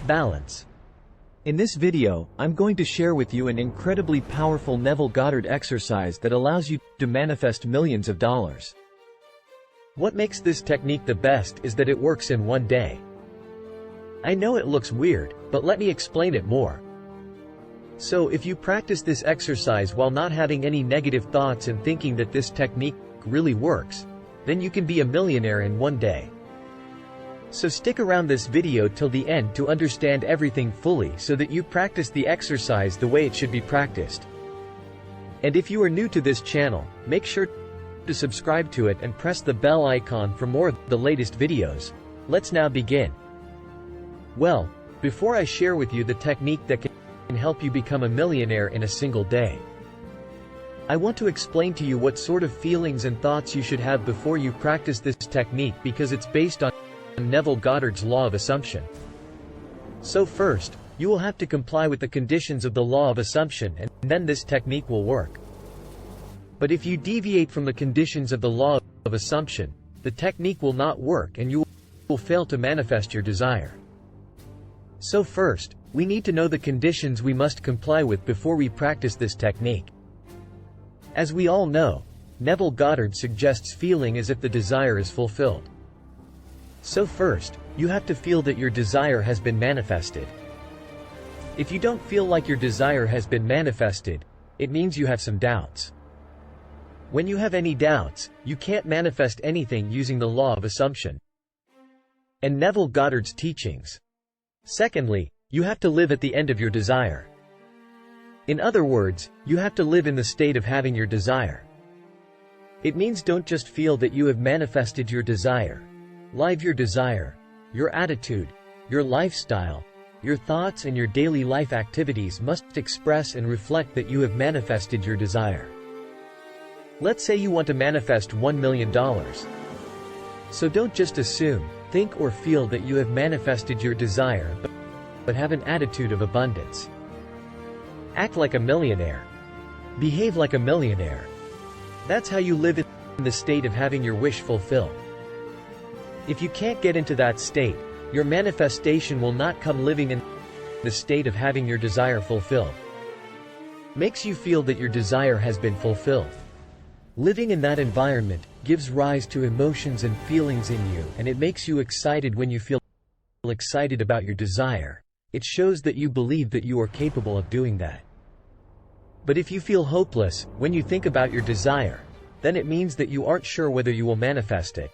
Balance. In this video, I'm going to share with you an incredibly powerful Neville Goddard exercise that allows you to manifest millions of dollars. What makes this technique the best is that it works in one day. I know it looks weird, but let me explain it more. So if you practice this exercise while not having any negative thoughts and thinking that this technique really works, then you can be a millionaire in one day. So stick around this video till the end to understand everything fully so that you practice the exercise the way it should be practiced. And if you are new to this channel, make sure to subscribe to it and press the bell icon for more of the latest videos. Let's now begin. Well, before I share with you the technique that can help you become a millionaire in a single day, I want to explain to you what sort of feelings and thoughts you should have before you practice this technique, because it's based on Neville Goddard's law of assumption. So first, you will have to comply with the conditions of the law of assumption, and then this technique will work. But if you deviate from the conditions of the law of assumption, the technique will not work and you will fail to manifest your desire. So first, we need to know the conditions we must comply with before we practice this technique. As we all know, Neville Goddard suggests feeling as if the desire is fulfilled. So first, you have to feel that your desire has been manifested. If you don't feel like your desire has been manifested, it means you have some doubts. When you have any doubts, you can't manifest anything using the law of assumption and Neville Goddard's teachings. Secondly, you have to live at the end of your desire. In other words, you have to live in the state of having your desire. It means don't just feel that you have manifested your desire. Live your desire. Your attitude, your lifestyle, your thoughts and your daily life activities must express and reflect that you have manifested your desire. Let's say you want to manifest $1 million. So don't just assume, think or feel that you have manifested your desire, but have an attitude of abundance. Act like a millionaire. Behave like a millionaire. That's how you live in the state of having your wish fulfilled. If you can't get into that state, your manifestation will not come. Living in the state of having your desire fulfilled makes you feel that your desire has been fulfilled. Living in that environment gives rise to emotions and feelings in you, and it makes you excited. When you feel excited about your desire, it shows that you believe that you are capable of doing that. But if you feel hopeless when you think about your desire, then it means that you aren't sure whether you will manifest it.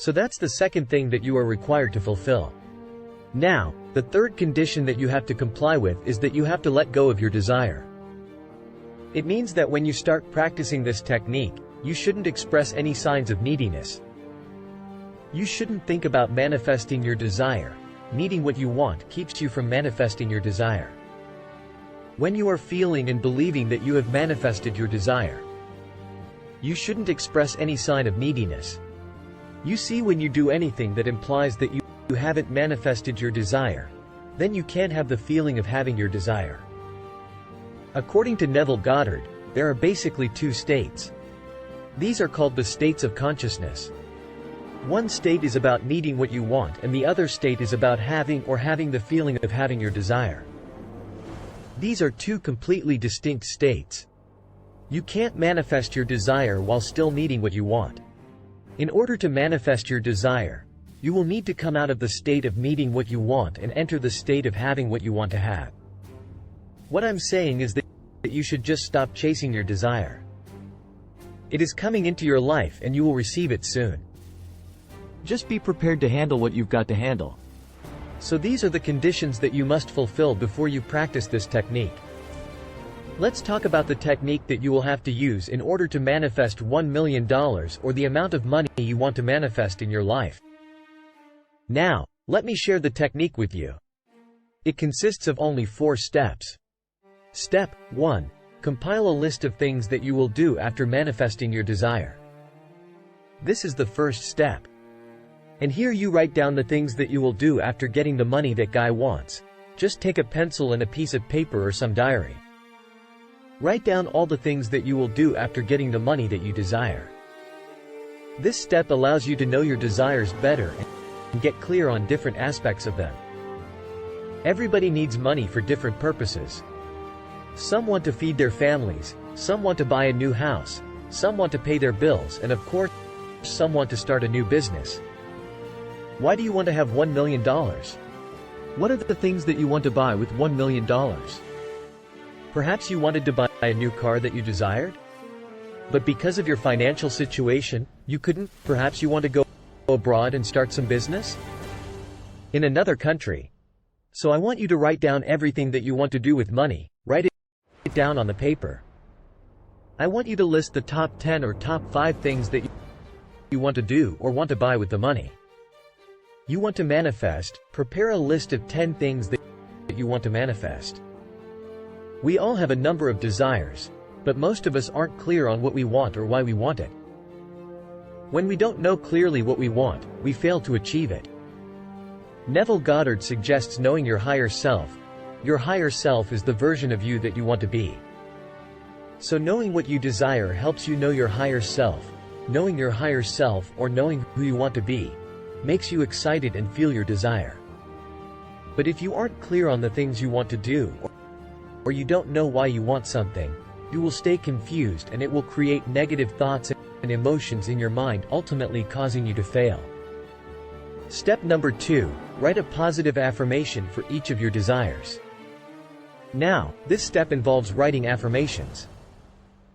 So that's the second thing that you are required to fulfill. Now, the third condition that you have to comply with is that you have to let go of your desire. It means that when you start practicing this technique, you shouldn't express any signs of neediness. You shouldn't think about manifesting your desire. Needing what you want keeps you from manifesting your desire. When you are feeling and believing that you have manifested your desire, you shouldn't express any sign of neediness. You see, when you do anything that implies that you haven't manifested your desire, then you can't have the feeling of having your desire. According to Neville Goddard, there are basically two states. These are called the states of consciousness. One state is about needing what you want, and the other state is about having the feeling of having your desire. These are two completely distinct states. You can't manifest your desire while still needing what you want. In order to manifest your desire, you will need to come out of the state of needing what you want and enter the state of having what you want to have. What I'm saying is that you should just stop chasing your desire. It is coming into your life and you will receive it soon. Just be prepared to handle what you've got to handle. So these are the conditions that you must fulfill before you practice this technique. Let's talk about the technique that you will have to use in order to manifest $1 million, or the amount of money you want to manifest in your life. Now, let me share the technique with you. It consists of only 4 steps. Step 1. Compile a list of things that you will do after manifesting your desire. This is the first step. And here you write down the things that you will do after getting the money that guy wants. Just take a pencil and a piece of paper or some diary. Write down all the things that you will do after getting the money that you desire. This step allows you to know your desires better and get clear on different aspects of them. Everybody needs money for different purposes. Some want to feed their families, some want to buy a new house, some want to pay their bills, and of course, some want to start a new business. Why do you want to have $1 million? What are the things that you want to buy with $1 million? Perhaps you wanted to buy a new car that you desired? But because of your financial situation, you couldn't. Perhaps you want to go abroad and start some business? In another country. So I want you to write down everything that you want to do with money. Write it down on the paper. I want you to list the top 10 or top 5 things that you want to do or want to buy with the money. You want to manifest. Prepare a list of 10 things that you want to manifest. We all have a number of desires, but most of us aren't clear on what we want or why we want it. When we don't know clearly what we want, we fail to achieve it. Neville Goddard suggests knowing your higher self. Your higher self is the version of you that you want to be. So knowing what you desire helps you know your higher self. Knowing your higher self, or knowing who you want to be, makes you excited and feel your desire. But if you aren't clear on the things you want to do, or you don't know why you want something, you will stay confused and it will create negative thoughts and emotions in your mind, ultimately causing you to fail. Step number 2, write a positive affirmation for each of your desires. Now, this step involves writing affirmations.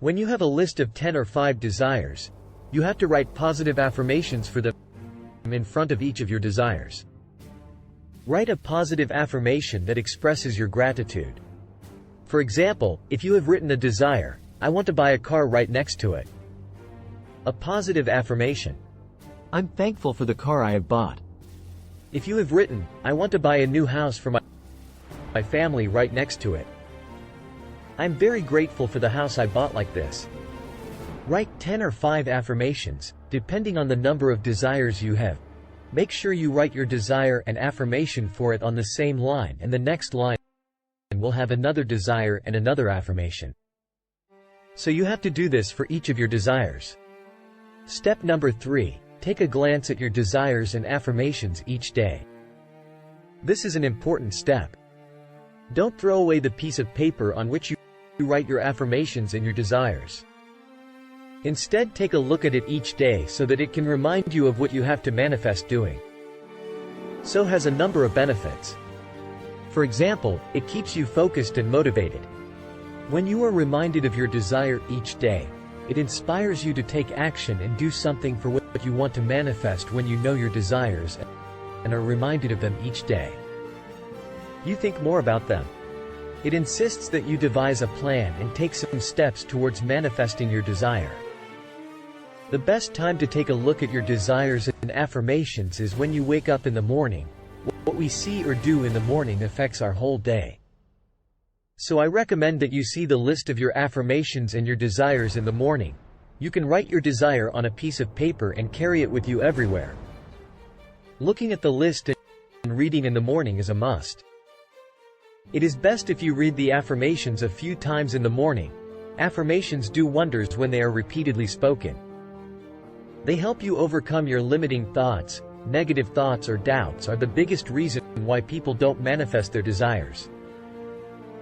When you have a list of 10 or 5 desires, you have to write positive affirmations for them in front of each of your desires. Write a positive affirmation that expresses your gratitude. For example, if you have written a desire, I want to buy a car, right next to it. A positive affirmation. I'm thankful for the car I have bought. If you have written, I want to buy a new house for my family, right next to it. I'm very grateful for the house I bought, like this. Write 10 or 5 affirmations, depending on the number of desires you have. Make sure you write your desire and affirmation for it on the same line, and the next line will have another desire and another affirmation. So you have to do this for each of your desires. Step number 3, take a glance at your desires and affirmations each day. This is an important step. Don't throw away the piece of paper on which you write your affirmations and your desires. Instead, take a look at it each day so that it can remind you of what you have to manifest doing. So has a number of benefits. For example, it keeps you focused and motivated. When you are reminded of your desire each day, it inspires you to take action and do something for what you want to manifest. When you know your desires and are reminded of them each day, you think more about them. It insists that you devise a plan and take some steps towards manifesting your desire. The best time to take a look at your desires and affirmations is when you wake up in the morning. What we see or do in the morning affects our whole day. So I recommend that you see the list of your affirmations and your desires in the morning. You can write your desire on a piece of paper and carry it with you everywhere. Looking at the list and reading in the morning is a must. It is best if you read the affirmations a few times in the morning. Affirmations do wonders when they are repeatedly spoken. They help you overcome your limiting thoughts. Negative thoughts or doubts are the biggest reason why people don't manifest their desires.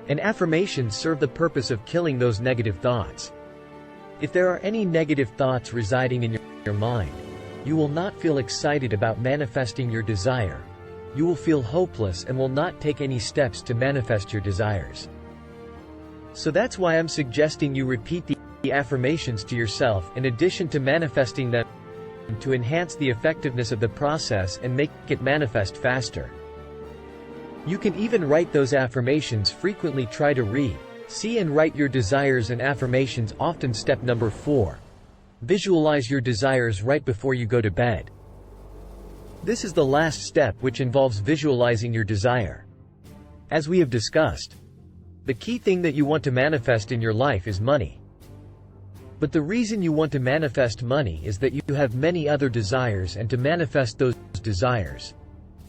And affirmations serve the purpose of killing those negative thoughts. If there are any negative thoughts residing in your mind, you will not feel excited about manifesting your desire. You will feel hopeless and will not take any steps to manifest your desires. So that's why I'm suggesting you repeat the affirmations to yourself in addition to manifesting them, to enhance the effectiveness of the process and make it manifest faster. You can even write those affirmations frequently. Try to read, see and write your desires and affirmations often. Step number 4. Visualize your desires right before you go to bed. This is the last step, which involves visualizing your desire. As we have discussed, the key thing that you want to manifest in your life is money. But the reason you want to manifest money is that you have many other desires, and to manifest those desires,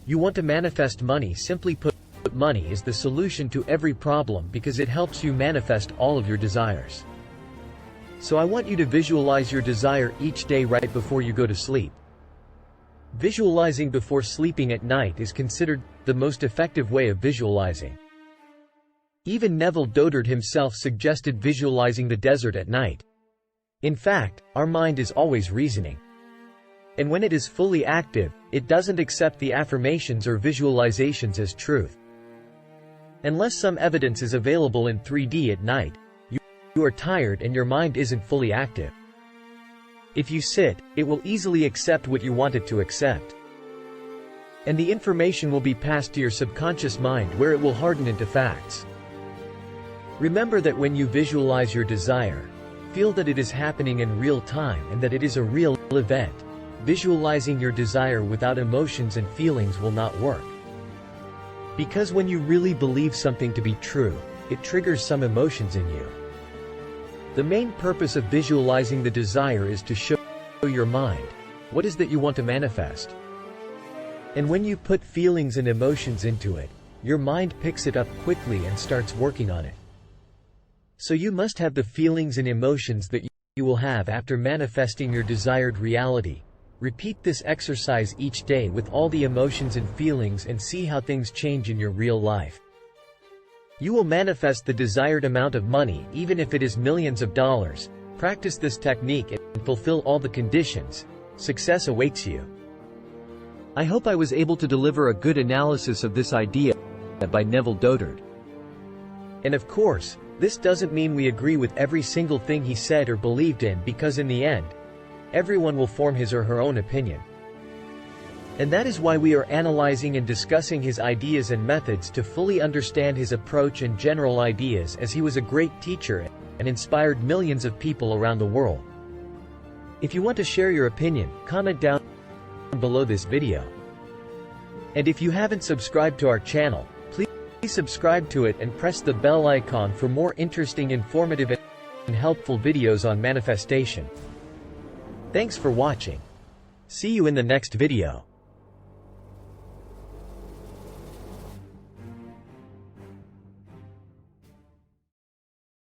you want to manifest money. Simply put, money is the solution to every problem because it helps you manifest all of your desires. So I want you to visualize your desire each day right before you go to sleep. Visualizing before sleeping at night is considered the most effective way of visualizing. Even Neville Goddard himself suggested visualizing the desert at night. In fact, our mind is always reasoning. And when it is fully active, it doesn't accept the affirmations or visualizations as truth. Unless some evidence is available in 3D at night, you are tired and your mind isn't fully active. If you sit, it will easily accept what you want it to accept. And the information will be passed to your subconscious mind where it will harden into facts. Remember that when you visualize your desire, feel that it is happening in real time and that it is a real event. Visualizing your desire without emotions and feelings will not work. Because when you really believe something to be true, it triggers some emotions in you. The main purpose of visualizing the desire is to show your mind what is that you want to manifest. And when you put feelings and emotions into it, your mind picks it up quickly and starts working on it. So you must have the feelings and emotions that you will have after manifesting your desired reality. Repeat this exercise each day with all the emotions and feelings and see how things change in your real life. You will manifest the desired amount of money even if it is millions of dollars. Practice this technique and fulfill all the conditions. Success awaits you. I hope I was able to deliver a good analysis of this idea by Neville Goddard. And of course, this doesn't mean we agree with every single thing he said or believed in, because in the end, everyone will form his or her own opinion. And that is why we are analyzing and discussing his ideas and methods to fully understand his approach and general ideas, as he was a great teacher and inspired millions of people around the world. If you want to share your opinion, comment down below this video. And if you haven't subscribed to our channel, please subscribe to it and press the bell icon for more interesting, informative, and helpful videos on manifestation. Thanks for watching. See you in the next video.